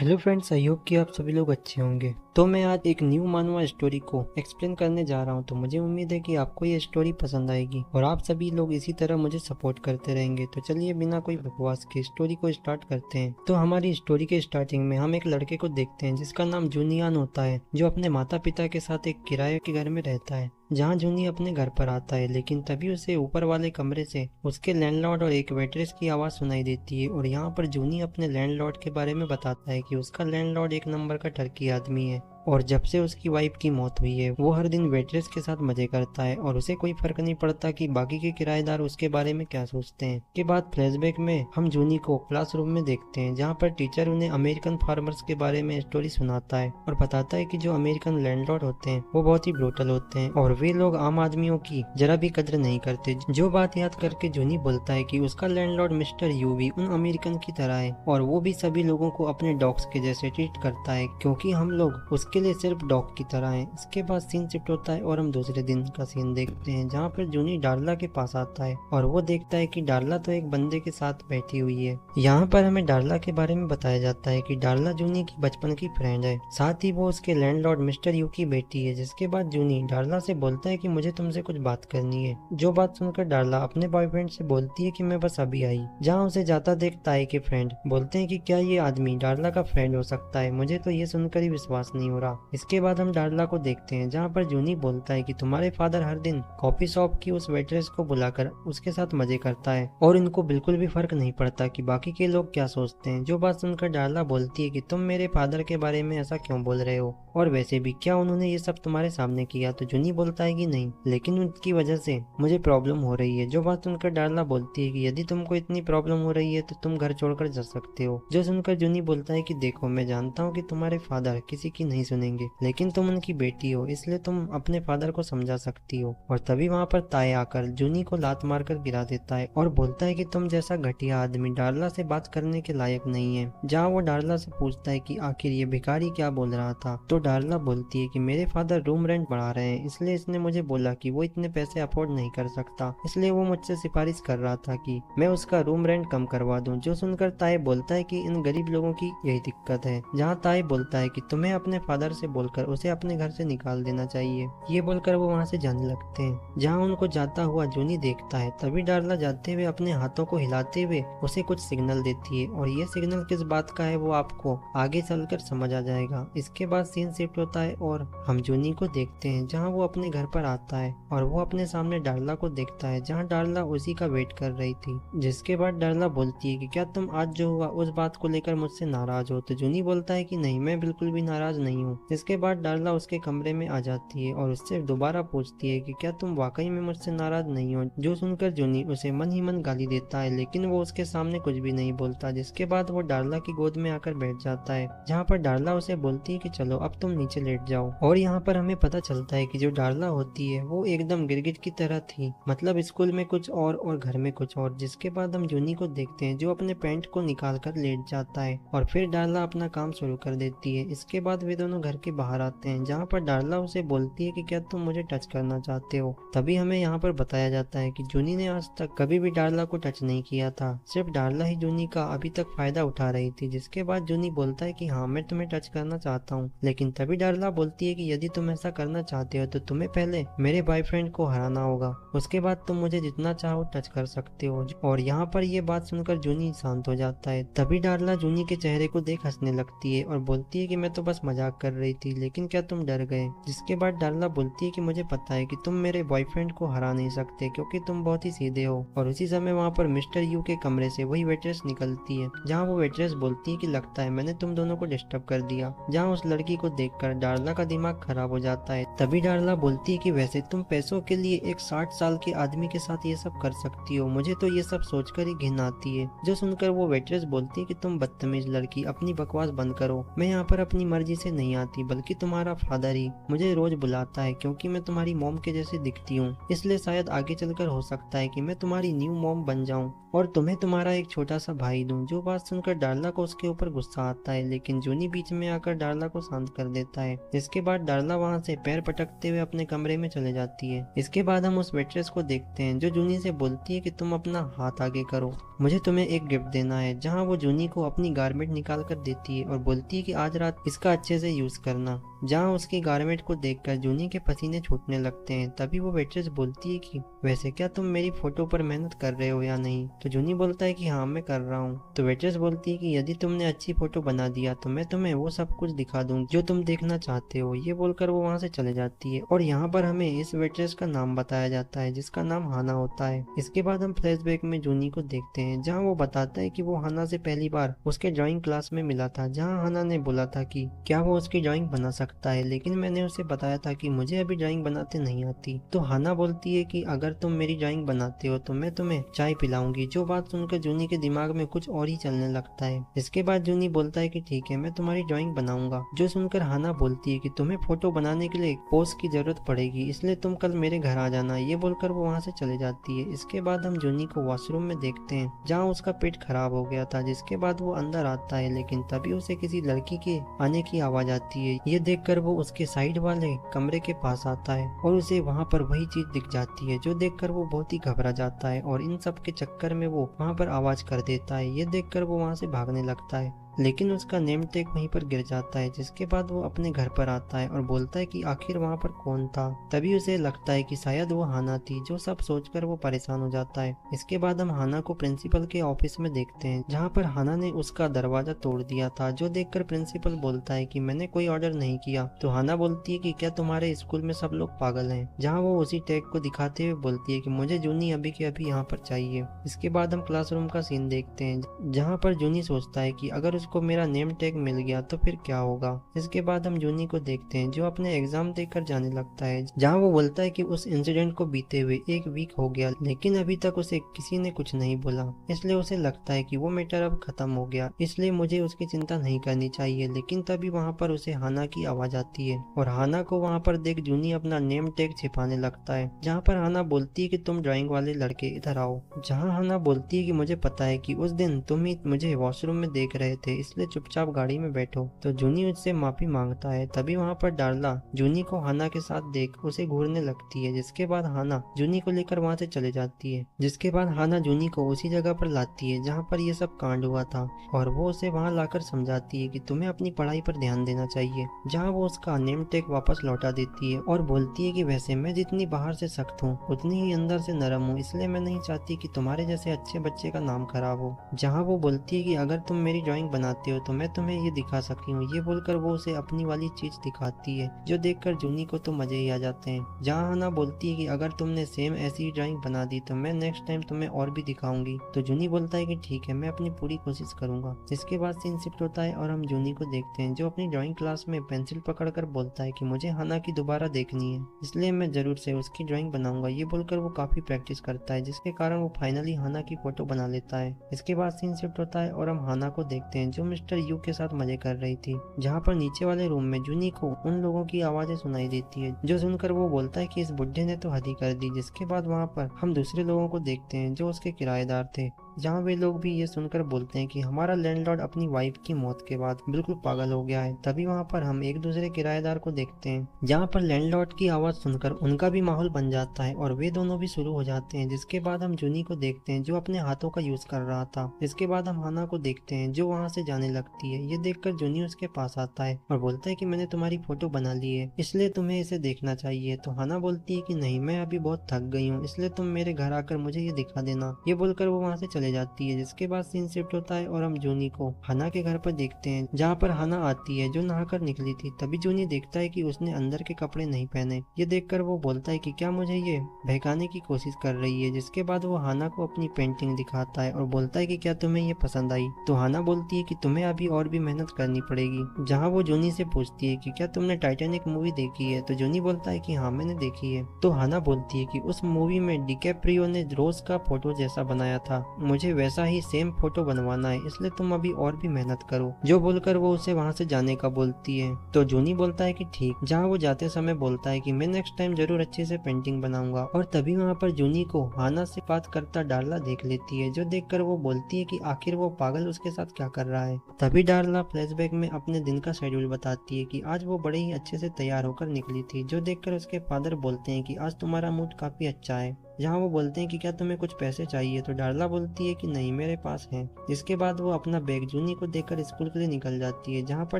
Hello friends, I hope कि आप सभी लोग अच्छे होंगे। तो मैं आज एक न्यू मानवा स्टोरी को एक्सप्लेन करने जा रहा हूँ। तो मुझे उम्मीद है कि आपको ये स्टोरी पसंद आएगी और आप सभी लोग इसी तरह मुझे सपोर्ट करते रहेंगे। तो चलिए बिना कोई बकवास के स्टोरी को स्टार्ट करते हैं। तो हमारी स्टोरी के स्टार्टिंग में हम एक लड़के को देखते हैं जिसका नाम जूनियान होता है, जो अपने माता पिता के साथ एक किराए के घर में रहता है। जहाँ जूनी अपने घर पर आता है, लेकिन तभी उसे ऊपर वाले कमरे से उसके लैंडलॉर्ड और एक वेट्रेस की आवाज़ सुनाई देती है। और यहाँ पर जूनी अपने लैंडलॉर्ड के बारे में बताता है कि उसका लैंडलॉर्ड एक नंबर का टर्की आदमी है और जब से उसकी वाइफ की मौत हुई है वो हर दिन वेट्रेस के साथ मजे करता है और उसे कोई फर्क नहीं पड़ता कि बाकी के किराएदार उसके बारे में क्या सोचते हैं। के बाद फ्लैशबैक में हम जूनी को क्लासरूम में देखते हैं, जहाँ पर टीचर उन्हें अमेरिकन फार्मर्स के बारे में स्टोरी सुनाता है और बताता है कि जो अमेरिकन लैंडलॉर्ड होते हैं वो बहुत ही ब्रूटल होते हैं और वे लोग आम आदमियों की जरा भी कदर नहीं करते। जो बात याद करके जूनी बोलता है कि उसका लैंडलॉर्ड मिस्टर यू भी उन अमेरिकन की तरह है और वो भी सभी लोगों को अपने डॉग्स के जैसे ट्रीट करता है, क्योंकि हम लोग उसके लिए सिर्फ डॉग की तरह हैं। इसके बाद सीन शिफ्ट होता है और हम दूसरे दिन का सीन देखते हैं, जहाँ पर जूनी डार्ला के पास आता है और वो देखता है कि डार्ला तो एक बंदे के साथ बैठी हुई है। यहाँ पर हमें डार्ला के बारे में बताया जाता है कि डार्ला जूनी की बचपन की फ्रेंड है, साथ ही वो उसके लैंडलॉर्ड मिस्टर यू की बेटी है। जिसके बाद जूनी डार्ला से बोलता है कि मुझे तुमसे कुछ बात करनी है। जो बात सुनकर डार्ला अपने बॉयफ्रेंड से बोलती है कि मैं बस अभी आई। जहाँ उसे जाता देखता है कि फ्रेंड बोलते हैं कि क्या ये आदमी डार्ला का फ्रेंड हो सकता है, मुझे तो ये सुनकर ही विश्वास नहीं हो रहा। इसके बाद हम डार्ला को देखते हैं, जहाँ पर जूनी बोलता है कि तुम्हारे फादर हर दिन कॉफी शॉप की उस वेट्रेस को बुलाकर उसके साथ मजे करता है और इनको बिल्कुल भी फर्क नहीं पड़ता कि बाकी के लोग क्या सोचते हैं। जो बात सुनकर डार्ला बोलती है कि तुम मेरे फादर के बारे में ऐसा क्यों बोल रहे हो, और वैसे भी क्या उन्होंने ये सब तुम्हारे सामने किया। तो जूनी बोलता है कि नहीं, लेकिन उनकी वजह से मुझे प्रॉब्लम हो रही है। जो बात सुनकर डार्ला बोलती है कि यदि तुमको इतनी प्रॉब्लम हो रही है तो तुम घर छोड़कर जा सकते हो। जो सुनकर जूनी बोलता है कि देखो, मैं जानता हूँ कि तुम्हारे फादर किसी की नहीं सुनेंगे, लेकिन तुम उनकी बेटी हो, इसलिए तुम अपने फादर को समझा सकती हो। और तभी वहाँ पर ताए आकर जूनी को लात मारकर गिरा देता है और बोलता है कि तुम जैसा घटिया आदमी डार्ला से बात करने के लायक नहीं है। जहाँ वो डार्ला से पूछता है कि आखिर ये भिखारी क्या बोल रहा था, तो डार्ला बोलती है कि मेरे फादर रूम रेंट बढ़ा रहे हैं, इसलिए इसने मुझे बोला कि वो इतने पैसे अफोर्ड नहीं कर सकता, इसलिए वो मुझसे सिफारिश कर रहा था कि मैं उसका रूम रेंट कम करवा दूं। जो सुनकर ताए बोलता है कि इन गरीब लोगों की यही दिक्कत है। जहाँ ताए बोलता है कि तुम्हें अपने फादर से बोलकर उसे अपने घर से निकाल देना चाहिए। ये बोलकर वो वहाँ से जाने लगते हैं। जहाँ उनको जाता हुआ जूनी देखता है, तभी डार्ला जाते हुए अपने हाथों को हिलाते हुए उसे कुछ सिग्नल देती है और ये सिग्नल किस बात का है वो आपको आगे चलकर समझ आ जाएगा। इसके बाद सीन शिफ्ट होता है और हम जूनी को देखते हैं, जहाँ वो अपने घर पर आता है और वो अपने सामने डार्ला को देखता है, जहाँ डार्ला उसी का वेट कर रही थी। जिसके बाद डार्ला बोलती है कि क्या तुम आज जो हुआ उस बात को लेकर मुझसे नाराज हो। तो जूनी बोलता है कि नहीं, मैं बिल्कुल भी नाराज नहीं हूँ। इसके बाद डार्ला उसके कमरे में आ जाती है और उससे दोबारा पूछती है कि क्या तुम वाकई में मुझसे नाराज नहीं हो। जो सुनकर जूनी उसे मन ही मन गाली देता है, लेकिन वो उसके सामने कुछ भी नहीं बोलता। जिसके बाद वो डार्ला की गोद में आकर बैठ जाता है, जहाँ पर डार्ला उसे बोलती है कि चलो अब तुम नीचे लेट जाओ। और यहाँ पर हमें पता चलता है कि जो डार्ला होती है वो एकदम गिरगिट की तरह थी, मतलब स्कूल में कुछ और घर में कुछ और। जिसके बाद हम जूनी को देखते हैं, जो अपने पैंट को निकाल कर लेट जाता है और फिर डार्ला अपना काम शुरू कर देती है। इसके बाद वे दोनों घर के बाहर आते हैं, जहाँ पर डार्ला उसे बोलती है कि क्या तुम मुझे टच करना चाहते हो। तभी हमें यहाँ पर बताया जाता है कि जूनी ने आज तक कभी भी डार्ला को टच नहीं किया था, सिर्फ डार्ला ही जूनी का अभी तक फायदा उठा रही थी। जिसके बाद जूनी बोलता है कि हाँ, मैं तुम्हें टच करना चाहता हूँ, लेकिन तभी डार्ला बोलती है कि यदि तुम ऐसा करना चाहते हो तो तुम्हें पहले मेरे बॉयफ्रेंड को हराना होगा, उसके बाद तुम मुझे जितना चाहो टच कर सकते हो। और यहाँ पर ये बात सुनकर जूनी शांत हो जाता है। तभी डार्ला जूनी के चेहरे को देख हंसने लगती है और बोलती है कि मैं तो बस मजाक कर रही थी, लेकिन क्या तुम डर गए। जिसके बाद डार्ला बोलती है कि मुझे पता है कि तुम मेरे बॉयफ्रेंड को हरा नहीं सकते, क्योंकि तुम बहुत ही सीधे हो। और उसी समय वहाँ पर मिस्टर यू के कमरे से वही वेट्रेस निकलती है, जहाँ वो वेट्रेस बोलती है कि लगता है मैंने तुम दोनों को डिस्टर्ब कर दिया। जहाँ उस लड़की को देखकर डार्ला का दिमाग खराब हो जाता है। तभी डार्ला बोलती है कि वैसे तुम पैसों के लिए एक 60 साल के आदमी के साथ ये सब कर सकती हो, मुझे तो ये सब सोचकर ही घिन आती है। जो सुनकर वो वेट्रेस बोलती है कि तुम बदतमीज लड़की, अपनी बकवास बंद करो, मैं यहाँ पर अपनी मर्जी से नहीं नहीं आती, बल्कि तुम्हारा फादर ही मुझे रोज बुलाता है क्योंकि मैं तुम्हारी मॉम के जैसी दिखती हूँ। इसलिए शायद आगे चलकर हो सकता है कि मैं तुम्हारी न्यू मॉम बन जाऊं और तुम्हें तुम्हारा एक छोटा सा भाई दूं। जो बात सुनकर डार्ला को उसके ऊपर गुस्सा आता है, लेकिन जूनी बीच में आकर डार्ला को शांत कर देता है। इसके बाद डार्ला वहाँ से पैर पटकते हुए अपने कमरे में चले जाती है। इसके बाद हम उस वेट्रेस को देखते हैं जो जूनी से बोलती है कि तुम अपना हाथ आगे करो, मुझे तुम्हें एक गिफ्ट देना है। जहाँ वो जूनी को अपनी गारमेंट निकाल कर देती है और बोलती है कि आज रात इसका अच्छे से यूज करना। जहाँ उसकी गारमेंट को देखकर जूनी के पसीने छूटने लगते हैं। तभी वो वेट्रेस बोलती है कि वैसे क्या तुम मेरी फोटो पर मेहनत कर रहे हो या नहीं? तो जूनी बोलता है कि हाँ मैं कर रहा हूँ। तो वेट्रेस बोलती है कि यदि तुमने अच्छी फोटो बना दिया तो मैं तुम्हें वो सब कुछ दिखा दूँ जो तुम देखना चाहते हो। ये बोलकर वो वहाँ से चले जाती है और यहाँ पर हमें इस वेट्रेस का नाम बताया जाता है जिसका नाम हाना होता है। इसके बाद हम फ्लैशबैक में जूनी को देखते हैं जहाँ वो बताता है कि वो हाना से पहली बार उसके ड्राइंग क्लास में मिला था, जहाँ हाना ने बोला था कि क्या वो उसकी ड्राइंग बना सकता है, लेकिन मैंने उसे बताया था कि मुझे अभी ड्राइंग बनाते नहीं आती। तो हाना बोलती है कि अगर तुम मेरी ड्राइंग बनाते हो तो मैं तुम्हें चाय पिलाऊंगी। जो बात सुनकर जूनी के दिमाग में कुछ और ही चलने लगता है। इसके बाद जूनी बोलता है कि ठीक है मैं तुम्हारी ड्राइंग बनाऊंगा। जो सुनकर हाना बोलती है कि तुम्हें फोटो बनाने के लिए एक पोज की जरूरत पड़ेगी, इसलिए तुम कल मेरे घर आ जाना। ये बोलकर वो वहाँ से चले जाती है। इसके बाद हम जूनी को वॉशरूम में देखते हैं जहाँ उसका पेट खराब हो गया था। जिसके बाद वो अंदर आता है, लेकिन तभी उसे किसी लड़की के आने की आवाज आती है। ये देखकर वो उसके साइड वाले कमरे के पास आता है और उसे वहाँ पर वही चीज दिख जाती है, जो देखकर वो बहुत ही घबरा जाता है और इन सब के चक्कर में वो वहाँ पर आवाज कर देता है। ये देखकर वो वहाँ से भागने लगता है, लेकिन उसका नेम टैग वहीं पर गिर जाता है। जिसके बाद वो अपने घर पर आता है और बोलता है कि आखिर वहाँ पर कौन था। तभी उसे लगता है कि शायद वो हाना थी। जो सब सोचकर वो परेशान हो जाता है। इसके बाद हम हाना को प्रिंसिपल के ऑफिस में देखते हैं जहाँ पर हाना ने उसका दरवाजा तोड़ दिया था। जो देखकर प्रिंसिपल बोलता है कि मैंने कोई ऑर्डर नहीं किया। तो हाना बोलती है कि क्या तुम्हारे स्कूल में सब लोग पागल हैं? जहाँ वो उसी टैग को दिखाते हुए बोलती है कि मुझे जूनी अभी के अभी यहाँ पर चाहिए। इसके बाद हम क्लासरूम का सीन देखते हैं जहाँ पर जूनी सोचता है कि अगर उसको मेरा नेम टैग मिल गया तो फिर क्या होगा। इसके बाद हम जूनी को देखते हैं जो अपने एग्जाम देकर जाने लगता है, जहाँ वो बोलता है कि उस इंसिडेंट को बीते हुए एक वीक हो गया, लेकिन अभी तक उसे किसी ने कुछ नहीं बोला। इसलिए उसे लगता है कि वो मैटर अब खत्म हो गया, इसलिए मुझे उसकी चिंता नहीं करनी चाहिए। लेकिन तभी वहाँ पर उसे हाना की आवाज आती है और हाना को वहाँ पर देख जूनी अपना नेम टैग छिपाने लगता है। जहाँ पर हाना बोलती है कि तुम ड्राइंग वाले लड़के इधर आओ। जहाँ हाना बोलती है कि मुझे पता है कि उस दिन तुम ही मुझे वॉशरूम में देख रहे थे, इसलिए चुपचाप गाड़ी में बैठो। तो जूनी उससे माफी मांगता है। तभी वहाँ पर डार्ला जूनी को हाना के साथ देख उसे घूरने लगती है। जिसके बाद हाना जूनी को लेकर वहाँ से चले जाती है। जिसके बाद हाना जूनी को उसी जगह पर लाती है जहाँ पर ये सब कांड हुआ था और वो उसे वहाँ लाकर समझाती है कि तुम्हें अपनी पढ़ाई पर ध्यान देना चाहिए। जहाँ वो उसका नेम टैग वापस लौटा देती है और बोलती है कि वैसे मैं जितनी बाहर से सख्त हूँ उतनी ही अंदर से नरम हूँ, इसलिए मैं नहीं चाहती कि तुम्हारे जैसे अच्छे बच्चे का नाम खराब हो। जहाँ वो बोलती है कि अगर तुम मेरी ड्राइंग बनाते हो तो मैं तुम्हें ये दिखा सकती हूँ। ये बोलकर वो उसे अपनी वाली चीज दिखाती है, जो देखकर जूनी को तो मजे ही आ जाते हैं। जहाँ हाना बोलती है कि अगर तुमने सेम ऐसी ड्राइंग बना दी तो मैं नेक्स्ट टाइम तुम्हें और भी दिखाऊंगी। तो जूनी बोलता है कि ठीक है मैं अपनी पूरी कोशिश करूंगा। इसके बाद सीन शिफ्ट होता है और हम जूनी को देखते हैं जो अपनी ड्राइंग क्लास में पेंसिल पकड़कर बोलता है कि मुझे हाना की दोबारा देखनी है, इसलिए मैं जरूर से उसकी ड्राइंग बनाऊंगा। ये बोलकर वो काफी प्रैक्टिस करता है, जिसके कारण वो फाइनली हाना की फोटो बना लेता है। इसके बाद सीन शिफ्ट होता है और हम हाना को देखते हैं जो मिस्टर यू के साथ मजे कर रही थी। जहाँ पर नीचे वाले रूम में जूनी को उन लोगों की आवाजें सुनाई देती है, जो सुनकर वो बोलता है कि इस बुड्ढे ने तो हद ही कर दी। जिसके बाद वहाँ पर हम दूसरे लोगों को देखते हैं जो उसके किराएदार थे, जहाँ वे लोग भी ये सुनकर बोलते हैं कि हमारा लैंडलॉर्ड अपनी वाइफ की मौत के बाद बिल्कुल पागल हो गया है। तभी वहाँ पर हम एक दूसरे किराएदार को देखते हैं, जहाँ पर लैंडलॉर्ड की आवाज सुनकर उनका भी माहौल बन जाता है और वे दोनों भी शुरू हो जाते हैं। जिसके बाद हम जूनी को देखते हैं जो अपने हाथों का यूज कर रहा था। इसके बाद हम हाना को देखते हैं जो वहाँ से जाने लगती है। ये देखकर जूनी उसके पास आता है और बोलता है कि मैंने तुम्हारी फोटो बना ली है, इसलिए तुम्हें इसे देखना चाहिए। तो हाना बोलती है कि नहीं, मैं अभी बहुत थक गई हूँ, इसलिए तुम मेरे घर आकर मुझे ये दिखा देना। ये बोलकर वो वहाँ से चले जाती है। जिसके बाद सीन शिफ्ट होता है और हम जूनी को हाना के घर पर देखते हैं, जहाँ पर हाना आती है जो नहाकर निकली थी। तभी जूनी देखता है कि उसने अंदर के कपड़े नहीं पहने। ये देखकर वो बोलता है कि क्या मुझे ये बहकाने की कोशिश कर रही है। जिसके बाद वो हाना को अपनी पेंटिंग दिखाता है और बोलता है कि क्या तुम्हें ये पसंद आई। तो हाना बोलती है कि तुम्हें अभी और भी मेहनत करनी पड़ेगी। जहाँ वो जूनी से पूछती है कि क्या तुमने टाइटैनिक मूवी देखी है। तो जूनी बोलता है कि हाँ मैंने देखी है। तो हाना बोलती है कि उस मूवी में डिकैप्रियो ने रोज का फोटो जैसा बनाया था, मुझे वैसा ही सेम फोटो बनवाना है, इसलिए तुम अभी और भी मेहनत करो। जो बोलकर वो उसे वहाँ से जाने का बोलती है तो जूनी बोलता है कि ठीक। जहाँ वो जाते समय बोलता है कि मैं नेक्स्ट टाइम जरूर अच्छे से पेंटिंग बनाऊंगा। और तभी वहाँ पर जूनी को हाना से बात करता डार्ला देख लेती है, जो देखकर वो बोलती है कि आखिर वो पागल उसके साथ क्या कर रहा है। तभी डार्ला फ्लैशबैक में अपने दिन का शेड्यूल बताती है कि आज वो बड़े ही अच्छे से तैयार होकर निकली थी, जो देखकर उसके फादर बोलते हैं कि आज तुम्हारा मूड काफी अच्छा है। जहाँ वो बोलते हैं कि क्या तुम्हें कुछ पैसे चाहिए, तो डार्ला बोलती है कि नहीं, मेरे पास है। इसके बाद वो अपना बैग जूनी को देकर स्कूल के लिए निकल जाती है, जहाँ पर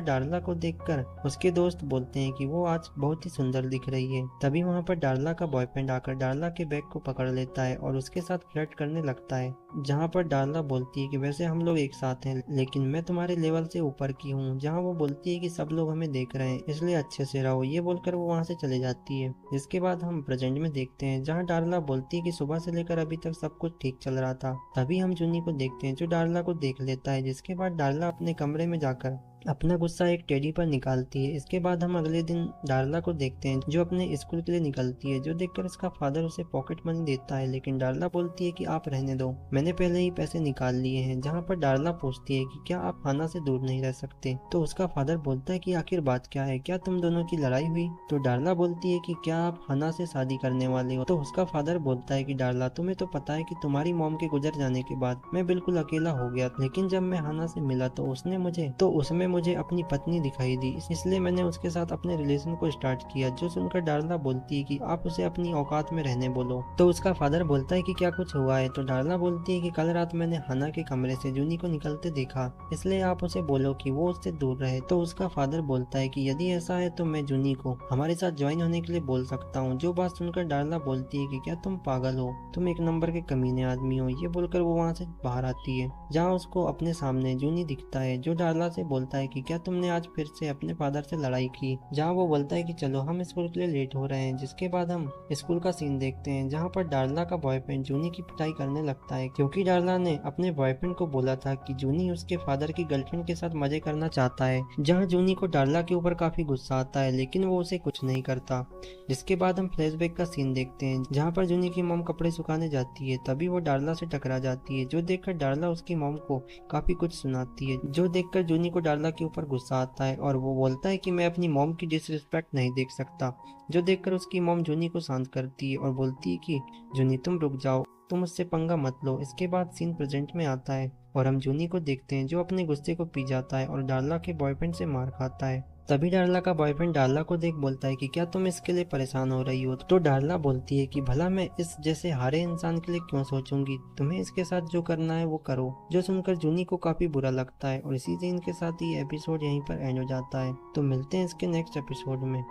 डार्ला को देखकर उसके दोस्त बोलते हैं कि वो आज बहुत ही सुंदर दिख रही है। तभी वहाँ पर डार्ला का बॉयफ्रेंड आकर डार्ला के बैग को पकड़ लेता है और उसके साथ फ्लर्ट करने लगता है। जहाँ पर डार्ला बोलती है कि वैसे हम लोग एक साथ हैं, लेकिन मैं तुम्हारे लेवल से ऊपर की हूँ। जहाँ वो बोलती है कि सब लोग हमें देख रहे हैं, इसलिए अच्छे से रहो। ये बोलकर वो वहाँ से चले जाती है। इसके बाद हम प्रेजेंट में देखते हैं, जहाँ डार्ला बोलती है कि सुबह से लेकर अभी तक सब कुछ ठीक चल रहा था। तभी हम जूनी को देखते हैं, जो डार्ला को देख लेता है। जिसके बाद डार्ला अपने कमरे में जाकर अपना गुस्सा एक टेडी पर निकालती है। इसके बाद हम अगले दिन डार्ला को देखते हैं, जो अपने स्कूल के लिए निकलती है, जो देखकर उसका फादर उसे पॉकेट मनी देता है, लेकिन डार्ला बोलती है कि आप रहने दो, मैंने पहले ही पैसे निकाल लिए हैं। जहाँ पर डार्ला पूछती है कि क्या आप हाना से दूर नहीं रह सकते, तो उसका फादर बोलता है कि आखिर बात क्या है, क्या तुम दोनों की लड़ाई हुई। तो डार्ला बोलती है कि क्या आप हाना से शादी करने वाले हो। तो उसका फादर बोलता है कि डार्ला, तुम्हें तो पता है कि तुम्हारी मॉम के गुजर जाने के बाद मैं बिल्कुल अकेला हो गया, लेकिन जब मैं हाना से मिला तो उसमें मुझे अपनी पत्नी दिखाई दी, इसलिए मैंने उसके साथ अपने रिलेशन को स्टार्ट किया। जो सुनकर डार्ला बोलती है कि आप उसे अपनी औकात में रहने बोलो। तो उसका फादर बोलता है कि क्या कुछ हुआ है। तो डार्ला बोलती है कि कल रात मैंने हाना के कमरे से जूनी को निकलते देखा, इसलिए आप उसे बोलो कि वो उससे दूर रहे। तो उसका फादर बोलता है कि यदि ऐसा है तो मैं जूनी को हमारे साथ ज्वाइन होने के लिए बोल सकता हूँ। जो बात सुनकर डार्ला बोलती है कि क्या तुम पागल हो, तुम एक नंबर के कमीने आदमी हो। ये बोलकर वो वहाँ से बाहर आती है, जहाँ उसको अपने सामने जूनी दिखता है, जो डार्ला से बोलता है कि क्या तुमने आज फिर से अपने फादर से लड़ाई की। जहाँ वो बोलता है कि चलो हम स्कूल के लिए लेट हो रहे हैं। जिसके बाद हम स्कूल का सीन देखते हैं, जहाँ पर डार्ला का बॉयफ्रेंड जूनी की पिटाई करने लगता है, क्योंकि डार्ला ने अपने बॉयफ्रेंड को बोला था कि जूनी उसके फादर की गर्लफ्रेंड के साथ मजे करना चाहता है। जहाँ जूनी को डार्ला के ऊपर काफी गुस्सा आता है, लेकिन वो उसे कुछ नहीं करता। जिसके बाद हम फ्लैशबैक का सीन देखते हैं, जहाँ पर जूनी की मॉम कपड़े सुखाने जाती है। तभी वो डार्ला से टकरा जाती है, जो देखकर डार्ला उसकी मॉम को काफी कुछ सुनाती है। जो देखकर जूनी को डार्ला के ऊपर गुस्सा आता है और वो बोलता है कि मैं अपनी मॉम की डिसरिस्पेक्ट नहीं देख सकता। जो देखकर उसकी मॉम जूनी को शांत करती है और बोलती है कि जूनी तुम रुक जाओ, तुम उससे पंगा मत लो। इसके बाद सीन प्रेजेंट में आता है और हम जूनी को देखते हैं, जो अपने गुस्से को पी जाता है और डार्ला के बॉयफ्रेंड से मार खाता है। तभी डार्ला का बॉयफ्रेंड डार्ला को देख बोलता है कि क्या तुम इसके लिए परेशान हो रही हो। तो डार्ला बोलती है कि भला मैं इस जैसे हारे इंसान के लिए क्यों सोचूंगी, तुम्हें इसके साथ जो करना है वो करो। जो सुनकर जूनी को काफी बुरा लगता है और इसी सीन के साथ ही एपिसोड यहीं पर एंड हो जाता है। तो मिलते हैं इसके नेक्स्ट एपिसोड में।